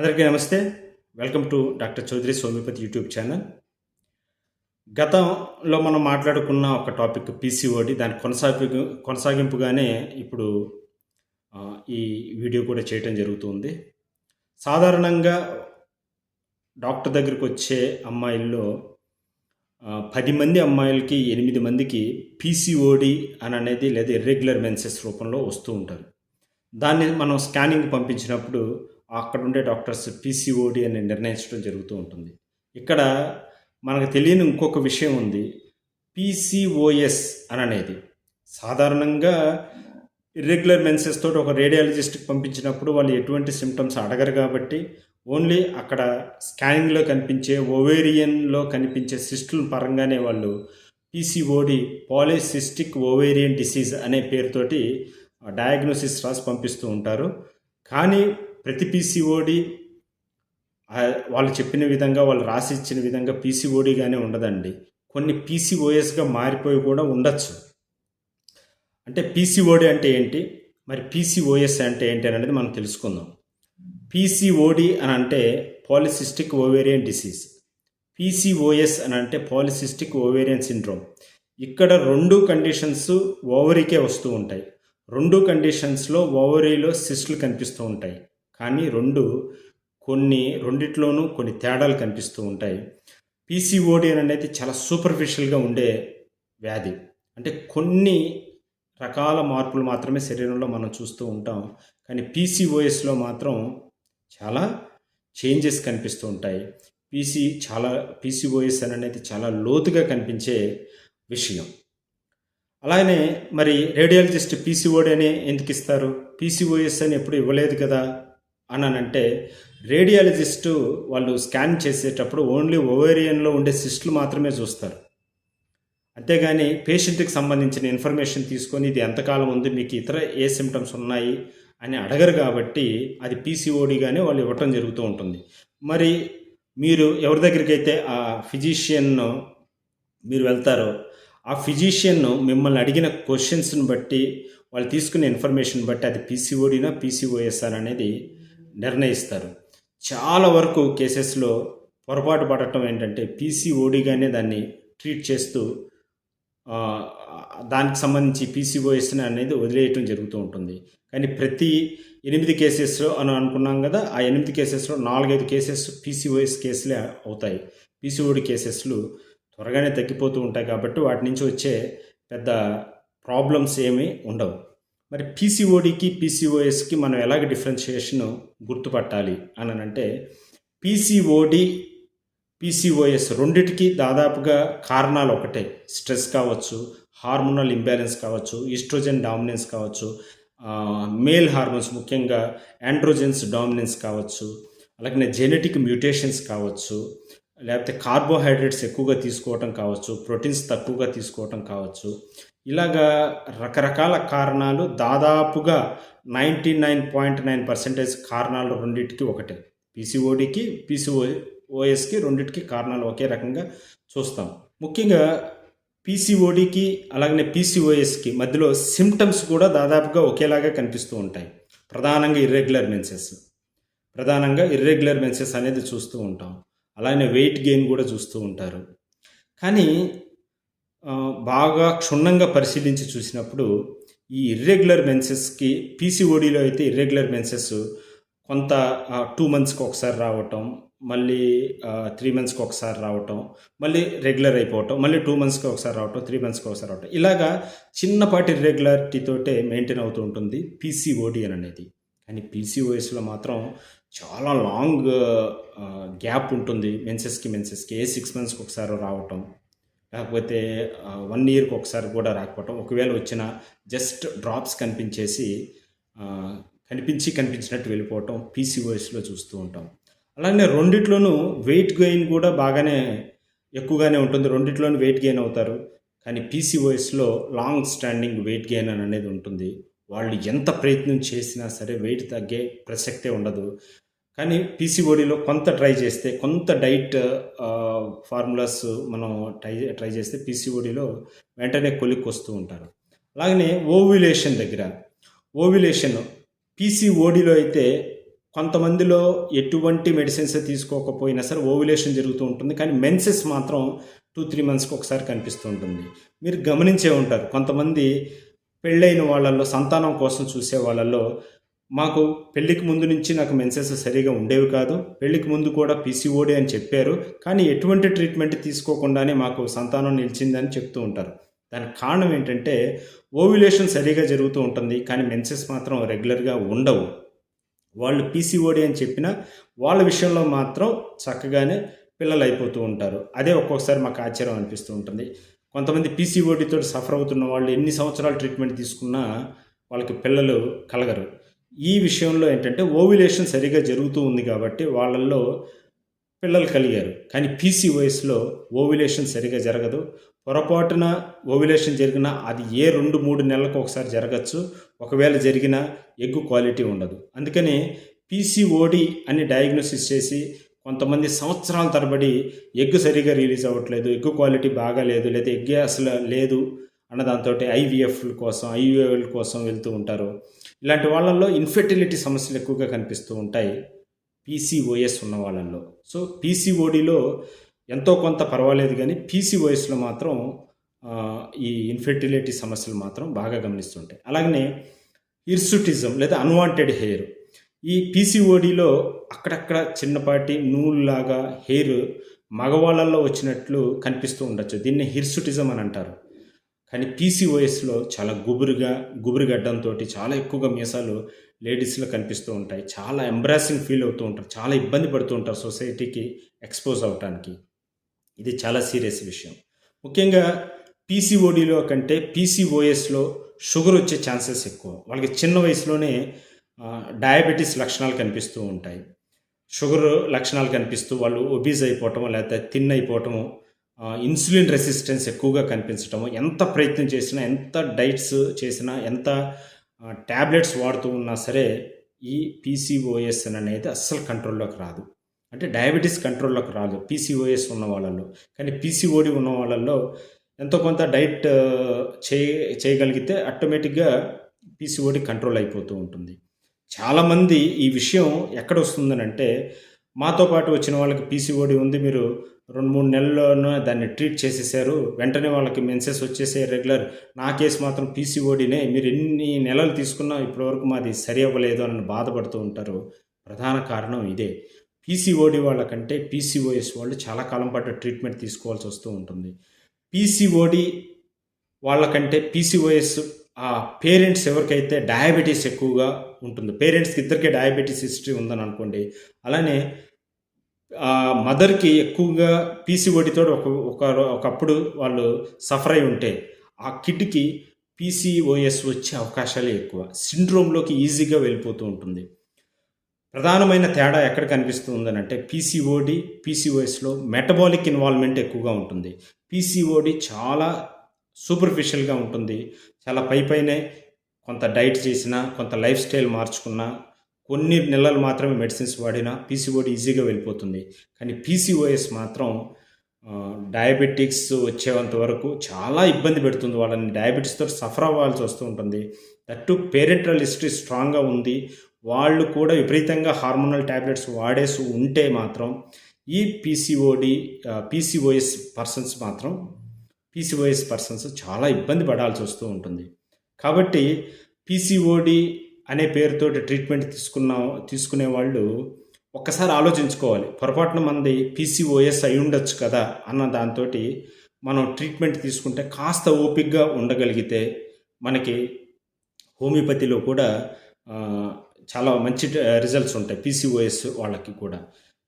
అందరికీ నమస్తే. Welcome to doctor Chaudhary homeopathy YouTube channel. గతంలో మనం మాట్లాడుకున్న ఒక టాపిక్ పీసీఓడి. దాని కొనసాగింపుగానే ఇప్పుడు ఈ వీడియో కూడా చేయటం జరుగుతుంది. సాధారణంగా డాక్టర్ దగ్గరికి వచ్చే అమ్మాయిల్లో 10 మంది అమ్మాయిలకి 8 మందికి పీసీఓడి అనేది లేదా ఇర్రెగ్యులర్ మెన్సెస్ రూపంలో వస్తూ ఉంటారు. దాన్ని మనం స్కానింగ్ పంపించినప్పుడు అక్కడ ఉండే డాక్టర్స్ పీసీఓడి అని నిర్ణయించడం జరుగుతూ ఉంటుంది. ఇక్కడ మనకు తెలియని ఇంకొక విషయం ఉంది. పీసీఓఎస్ అనేది సాధారణంగా ఇర్రెగ్యులర్ మెన్సెస్ తోటి ఒక రేడియాలజిస్ట్కి పంపించినప్పుడు వాళ్ళు ఎటువంటి సిమ్టమ్స్ అడగరు కాబట్టి ఓన్లీ అక్కడ స్కానింగ్లో కనిపించే ఓవేరియన్లో కనిపించే సిస్టుల పరంగానే వాళ్ళు పీసీఓడి పాలిసిస్టిక్ ఓవేరియన్ డిసీజ్ అనే పేరుతోటి డయాగ్నోసిస్ రాసి పంపిస్తూ ఉంటారు. కానీ ప్రతి పీసీఓడి వాళ్ళు చెప్పిన విధంగా వాళ్ళు రాసి ఇచ్చిన విధంగా పీసీఓడిగానే ఉండదండి. కొన్ని పీసీఓఎస్గా మారిపోయి కూడా ఉండొచ్చు. అంటే పీసీఓడి అంటే ఏంటి, మరి పీసీఓఎస్ అంటే ఏంటి అనేది మనం తెలుసుకుందాం. పీసీఓడి అని అంటే పాలిసిస్టిక్ ఓవేరియన్ డిసీజ్, పీసీఓఎస్ అని అంటే పాలిసిస్టిక్ ఓవేరియన్ సిండ్రోమ్. ఇక్కడ 2 కండిషన్స్ ఓవరీకే వస్తూ ఉంటాయి. 2 కండిషన్స్లో ఓవరీలో సిస్టులు కనిపిస్తూ ఉంటాయి. కానీ రెండిట్లోనూ కొన్ని తేడాలు కనిపిస్తూ ఉంటాయి. పీసీఓడి అనేది చాలా సూపర్ఫిషియల్గా ఉండే వ్యాధి. అంటే కొన్ని రకాల మార్పులు మాత్రమే శరీరంలో మనం చూస్తూ ఉంటాం. కానీ పీసీఓఎస్లో మాత్రం చాలా చేంజెస్ కనిపిస్తూ ఉంటాయి. పీసీఓఎస్ అనేది చాలా లోతుగా కనిపించే విషయం. అలానే మరి రేడియాలజిస్ట్ పీసీఓడి అని ఎందుకు ఇస్తారు, పీసీఓఎస్ అని ఎప్పుడు ఇవ్వలేదు కదా అని అంటే, రేడియాలజిస్టు వాళ్ళు స్కాన్ చేసేటప్పుడు ఓన్లీ ఓవేరియన్లో ఉండే సిస్టులు మాత్రమే చూస్తారు. అంతేగాని పేషెంట్కి సంబంధించిన ఇన్ఫర్మేషన్ తీసుకొని ఇది ఎంతకాలం ఉంది, మీకు ఇతర ఏ సిమ్టమ్స్ ఉన్నాయి అని అడగరు కాబట్టి అది పీసీఓడిగానే వాళ్ళు ఇవ్వటం జరుగుతూ ఉంటుంది. మరి మీరు ఎవరి దగ్గరికి అయితే ఆ ఫిజిషియన్ మీరు వెళ్తారో ఆ ఫిజిషియన్ మిమ్మల్ని అడిగిన క్వశ్చన్స్ని బట్టి వాళ్ళు తీసుకునే ఇన్ఫర్మేషన్ బట్టి అది పీసీఓడినా పీసీఓఎస్ అనేది నిర్ణయిస్తారు. చాలా వరకు కేసెస్లో పొరపాటు పడటం ఏంటంటే పీసీఓడిగానే దాన్ని ట్రీట్ చేస్తూ దానికి సంబంధించి పీసీఓఎస్ అనేది వదిలేయటం జరుగుతూ ఉంటుంది. కానీ ప్రతి 8 కేసెస్లో అని అనుకున్నాం కదా, ఆ 8 కేసెస్లో 4-5 కేసెస్ పీసీఓఎస్ కేసులే అవుతాయి. పీసీఓడి కేసెస్లు త్వరగానే తగ్గిపోతూ ఉంటాయి కాబట్టి వాటి నుంచి వచ్చే పెద్ద ప్రాబ్లమ్స్ ఏమీ ఉండవు. మరి పీసీఓడికి పీసీఓఎస్కి మనం ఎలాగ డిఫరెన్షియేషన్ గుర్తుపట్టాలి అని అంటే, పీసీఓడి పీసీఓఎస్ రెండిటికి దాదాపుగా కారణాలు ఒకటే. స్ట్రెస్ కావచ్చు, హార్మోనల్ ఇంబ్యాలెన్స్ కావచ్చు, ఈస్ట్రోజన్ డామినెన్స్ కావచ్చు, మేల్ హార్మోన్స్ ముఖ్యంగా ఆండ్రోజెన్స్ డామినెన్స్ కావచ్చు, అలాగే జెనెటిక్ మ్యూటేషన్స్ కావచ్చు, లేకపోతే కార్బోహైడ్రేట్స్ ఎక్కువగా తీసుకోవటం కావచ్చు, ప్రోటీన్స్ తక్కువగా తీసుకోవటం కావచ్చు. ఇలాగా రకరకాల కారణాలు, దాదాపుగా 99.9% కారణాలు రెండింటికి ఒకటే. పీసీఓడికి పీసీఓఎస్కి రెండింటికి కారణాలు ఒకే రకంగా చూస్తాం. ముఖ్యంగా పీసీఓడికి అలాగనే పీసీఓఎస్కి మధ్యలో సిమ్టమ్స్ కూడా దాదాపుగా ఒకేలాగా కనిపిస్తూ ఉంటాయి. ప్రధానంగా ఇర్రెగ్యులర్ మెన్సెస్ అనేది చూస్తూ ఉంటాం. అలానే వెయిట్ గెయిన్ కూడా చూస్తూ ఉంటారు. కానీ బాగా క్షుణ్ణంగా పరిశీలించి చూసినప్పుడు ఈ ఇర్రెగ్యులర్ మెన్సెస్కి, పీసీఓడిలో అయితే ఇర్రెగ్యులర్ మెన్సెస్ కొంత 2 మంత్స్కి ఒకసారి రావటం, మళ్ళీ 3 మంత్స్కి ఒకసారి రావటం, మళ్ళీ రెగ్యులర్ అయిపోవటం, మళ్ళీ 2 మంత్స్కి ఒకసారి రావటం, 3 మంత్స్కి ఒకసారి రావటం, ఇలాగా చిన్నపాటి ఇర్రెగ్యులారిటీతోటే మెయింటైన్ అవుతూ ఉంటుంది పీసీఓడి అనేది. కానీ పీసీఓఎస్లో మాత్రం చాలా లాంగ్ గ్యాప్ ఉంటుంది. మెన్సెస్కి ఏ 6 మంత్స్కి ఒకసారి రావటం, లేకపోతే 1 ఇయర్కి ఒకసారి కూడా రాకపోవటం, ఒకవేళ వచ్చిన జస్ట్ డ్రాప్స్ కనిపించినట్టు వెళ్ళిపోవటం పీసీఓఎస్లో చూస్తూ ఉంటాం. అలానే రెండిట్లోనూ వెయిట్ గెయిన్ కూడా ఎక్కువగానే ఉంటుంది. రెండిట్లోనూ వెయిట్ గెయిన్ అవుతారు. కానీ పీసీఓఎస్లో లాంగ్ స్టాండింగ్ వెయిట్ గెయిన్ అనేది ఉంటుంది. వాళ్ళు ఎంత ప్రయత్నం చేసినా సరే వెయిట్ తగ్గే ప్రసక్తే ఉండదు. కానీ పీసీఓడిలో కొంత ట్రై చేస్తే, కొంత డైట్ ఫార్ములాస్ మనం ట్రై చేస్తే పీసీఓడిలో వెంటనే కొలిక్కి వస్తూ ఉంటారు. అలాగనే ఓవ్యులేషన్ పీసీఓడిలో అయితే కొంతమందిలో ఎటువంటి మెడిసిన్స్ తీసుకోకపోయినా సరే ఓవ్యులేషన్ జరుగుతూ ఉంటుంది. కానీ మెన్సెస్ మాత్రం 2-3 మంత్స్‌కి ఒకసారి కనిపిస్తూ ఉంటుంది. మీరు గమనించే ఉంటారు. కొంతమంది పెళ్ళైన వాళ్ళల్లో సంతానం కోసం చూసే వాళ్ళల్లో మాకు పెళ్ళికి ముందు నుంచి నాకు మెన్సెస్ సరిగ్గా ఉండేవి కాదు. పెళ్ళికి ముందు కూడా పీసీఓడీ అని చెప్పారు. కానీ ఎటువంటి ట్రీట్మెంట్ తీసుకోకుండానే మాకు సంతానం నిలిచిందని చెప్తూ ఉంటారు. దానికి కారణం ఏంటంటే ఓవ్యులేషన్ సరిగ్గా జరుగుతూ ఉంటుంది. కానీ మెన్సెస్ మాత్రం రెగ్యులర్‌గా ఉండవు. వాళ్ళు పీసీఓడీ అని చెప్పినా వాళ్ళ విషయంలో మాత్రం చక్కగానే పిల్లలు అయిపోతూ ఉంటారు. అదే ఒక్కొక్కసారి మాకు ఆశ్చర్యం అనిపిస్తూ ఉంటుంది. కొంతమంది పీసీఓడీతో సఫర్ అవుతున్న వాళ్ళు ఎన్ని సంవత్సరాలు ట్రీట్మెంట్ తీసుకున్నా వాళ్ళకి పిల్లలు కలగరు. ఈ విషయంలో ఏంటంటే ఓవ్యులేషన్ సరిగ్గా జరుగుతూ ఉంది కాబట్టి వాళ్ళల్లో పిల్లలు కలిగారు. కానీ పీసీఓఎస్‌లో ఓవ్యులేషన్ సరిగ్గా జరగదు. పొరపాటున ఓవ్యులేషన్ జరిగినా అది ఏ 2-3 నెలలకు ఒకసారి జరగచ్చు. ఒకవేళ జరిగినా ఎగ్ క్వాలిటీ ఉండదు. అందుకని పీసీఓడీ అని డయాగ్నోసిస్ చేసి కొంతమంది సంవత్సరాల తరబడి ఎగ్ సరిగ్గా రిలీజ్ అవ్వట్లేదు, ఎగ్ క్వాలిటీ బాగాలేదు, లేదా ఎగ్గే అసలు లేదు అన్న దాంతోటి ఐవీఎఫ్‌ల కోసం, ఐయూఐల కోసం వెళ్తూ ఉంటారు. ఇలాంటి వాళ్ళల్లో ఇన్ఫెర్టిలిటీ సమస్యలు ఎక్కువగా కనిపిస్తూ ఉంటాయి పీసీఓఎస్ ఉన్న వాళ్ళల్లో. సో పీసీఓడీలో ఎంతో కొంత పర్వాలేదు కానీ పీసీఓఎస్లో మాత్రం ఈ ఇన్ఫెర్టిలిటీ సమస్యలు మాత్రం బాగా గమనిస్తుంటాయి. అలాగనే హిర్సుటిజం లేదా అన్వాంటెడ్ హెయిర్. ఈ పీసీఓడీలో అక్కడక్కడ చిన్నపాటి నూలులాగా హెయిర్ మగవాళ్ళల్లో వచ్చినట్లు కనిపిస్తూ ఉండొచ్చు. దీన్ని హిర్సుటిజం అని అంటారు. కానీ పీసీఓఎస్లో చాలా గుబురుగడ్డంతో చాలా ఎక్కువగా మీసాలు లేడీస్లో కనిపిస్తూ ఉంటాయి. చాలా ఎంబ్రాసింగ్ ఫీల్ అవుతూ ఉంటారు. చాలా ఇబ్బంది పడుతూ ఉంటారు సొసైటీకి ఎక్స్పోజ్ అవ్వటానికి. ఇది చాలా సీరియస్ విషయం. ముఖ్యంగా పీసీఓడీలో కంటే పీసీఓఎస్లో షుగర్ వచ్చే ఛాన్సెస్ ఎక్కువ. వాళ్ళకి చిన్న వయసులోనే డయాబెటీస్ లక్షణాలు కనిపిస్తూ ఉంటాయి. షుగర్ లక్షణాలు కనిపిస్తూ వాళ్ళు ఒబీజ్ అయిపోవటము, లేకపోతే థిన్ అయిపోవటము, ఇన్సులిన్ రెసిస్టెన్స్ ఎక్కువగా కనిపించటము, ఎంత ప్రయత్నం చేసినా, ఎంత డైట్స్ చేసినా, ఎంత ట్యాబ్లెట్స్ వాడుతూ ఉన్నా సరే ఈ పీసీఓఎస్ అనేది అస్సలు కంట్రోల్లోకి రాదు. అంటే డయాబెటీస్ కంట్రోల్లోకి రాదు పీసీఓఎస్ ఉన్న వాళ్ళల్లో. కానీ పీసీఓడి ఉన్న వాళ్ళల్లో ఎంతో కొంత డైట్ చేయగలిగితే ఆటోమేటిక్గా పీసీఓడి కంట్రోల్ అయిపోతూ ఉంటుంది. చాలామంది ఈ విషయం ఎక్కడ వస్తుందనంటే, మాతో పాటు వచ్చిన వాళ్ళకి పీసీఓడి ఉంది, మీరు 2-3 నెలల్లోనే దాన్ని ట్రీట్ చేసేసారు, వెంటనే వాళ్ళకి మెన్సెస్ వచ్చేసే రెగ్యులర్, నా కేసు మాత్రం పీసీఓడినే, మీరు ఎన్ని నెలలు తీసుకున్నా ఇప్పటివరకు మాది సరి అవ్వలేదు అని బాధపడుతూ ఉంటారు. ప్రధాన కారణం ఇదే. పీసీఓడి వాళ్ళకంటే పీసీఓఎస్ వాళ్ళు చాలా కాలం పాటు ట్రీట్మెంట్ తీసుకోవాల్సి వస్తూ ఉంటుంది. పీసీఓడి వాళ్ళకంటే పీసీఓఎస్ పేరెంట్స్ ఎవరికైతే డయాబెటీస్ ఎక్కువగా ఉంటుంది, పేరెంట్స్కి ఇద్దరికే డయాబెటీస్ హిస్టరీ ఉందని అనుకోండి, అలానే మదర్కి ఎక్కువగా పీసీఓడితో ఒకప్పుడు వాళ్ళు సఫర్ అయి ఉంటే ఆ కిడ్కి పీసీఓఎస్ వచ్చే అవకాశాలే ఎక్కువ. సిండ్రోమ్లోకి ఈజీగా వెళ్ళిపోతూ ఉంటుంది. ప్రధానమైన తేడా ఎక్కడ కనిపిస్తుంది అంటే పీసీఓడి, పీసీఓఎస్లో మెటబాలిక్ ఇన్వాల్వ్మెంట్ ఎక్కువగా ఉంటుంది. పీసీఓడి చాలా సూపర్ఫిషియల్గా ఉంటుంది. చాలా పైనే కొంత డైట్ చేసినా, కొంత లైఫ్ స్టైల్ మార్చుకున్నా, కొన్ని నెలలు మాత్రమే మెడిసిన్స్ వాడినా పీసీఓడి ఈజీగా వెళ్ళిపోతుంది. కానీ పీసీఓఎస్ మాత్రం డయాబెటిక్స్ వచ్చేంత వరకు చాలా ఇబ్బంది పెడుతుంది. వాళ్ళని డయాబెటీస్తో సఫర్ అవ్వాల్సి వస్తూ ఉంటుంది. దట్టు పేరెంటల్ హిస్టరీ స్ట్రాంగ్గా ఉంది, వాళ్ళు కూడా విపరీతంగా హార్మోనల్ ట్యాబ్లెట్స్ వాడేసి ఉంటే మాత్రం ఈ పీసీఓఎస్ పర్సన్స్ చాలా ఇబ్బంది పడాల్సి వస్తూ ఉంటుంది. కాబట్టి పీసీఓడి అనే పేరుతోటి ట్రీట్మెంట్ తీసుకునే వాళ్ళు ఒక్కసారి ఆలోచించుకోవాలి. పొరపాటున మంది పీసీఓఎస్ అయి ఉండొచ్చు కదా అన్న దాంతో మనం ట్రీట్మెంట్ తీసుకుంటే కాస్త ఓపికగా ఉండగలిగితే మనకి హోమియోపతిలో కూడా చాలా మంచి రిజల్ట్స్ ఉంటాయి పీసీఓఎస్ వాళ్ళకి కూడా.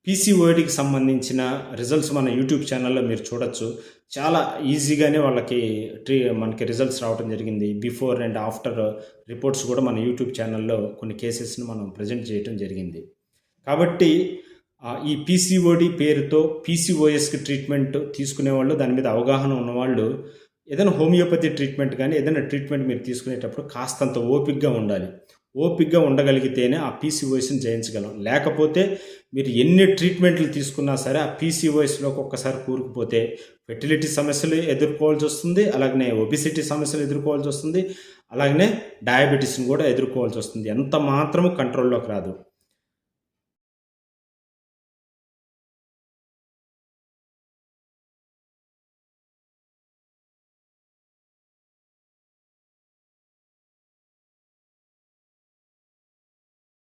పీసీఓడికి సంబంధించిన రిజల్ట్స్ మన యూట్యూబ్ ఛానల్లో మీరు చూడొచ్చు. చాలా ఈజీగానే మనకి రిజల్ట్స్ రావడం జరిగింది. బిఫోర్ అండ్ ఆఫ్టర్ రిపోర్ట్స్ కూడా మన యూట్యూబ్ ఛానల్లో కొన్ని కేసెస్ని మనం ప్రజెంట్ చేయడం జరిగింది. కాబట్టి ఈ పీసీఓడి పేరుతో పీసీఓఎస్కి ట్రీట్మెంట్ తీసుకునే వాళ్ళు, దాని మీద అవగాహన ఉన్నవాళ్ళు ఏదైనా హోమియోపతి ట్రీట్మెంట్ కానీ ఏదైనా ట్రీట్మెంట్ మీరు తీసుకునేటప్పుడు కాస్తంత ఓపికగా ఉండాలి. ఓపికగా ఉండగలిగితేనే ఆ పీసీఓఎస్ని జయించగలం. లేకపోతే మీరు ఎన్ని ట్రీట్మెంట్లు తీసుకున్నా సరే ఆ పీసీఓఎస్లోకి ఒక్కసారి కూరుకుపోతే ఫెర్టిలిటీ సమస్యలు ఎదుర్కోవాల్సి వస్తుంది, అలాగనే ఒబిసిటీ సమస్యలు ఎదుర్కోవాల్సి వస్తుంది, అలాగనే డయాబెటీస్ని కూడా ఎదుర్కోవాల్సి వస్తుంది. ఎంత మాత్రము కంట్రోల్లోకి రాదు.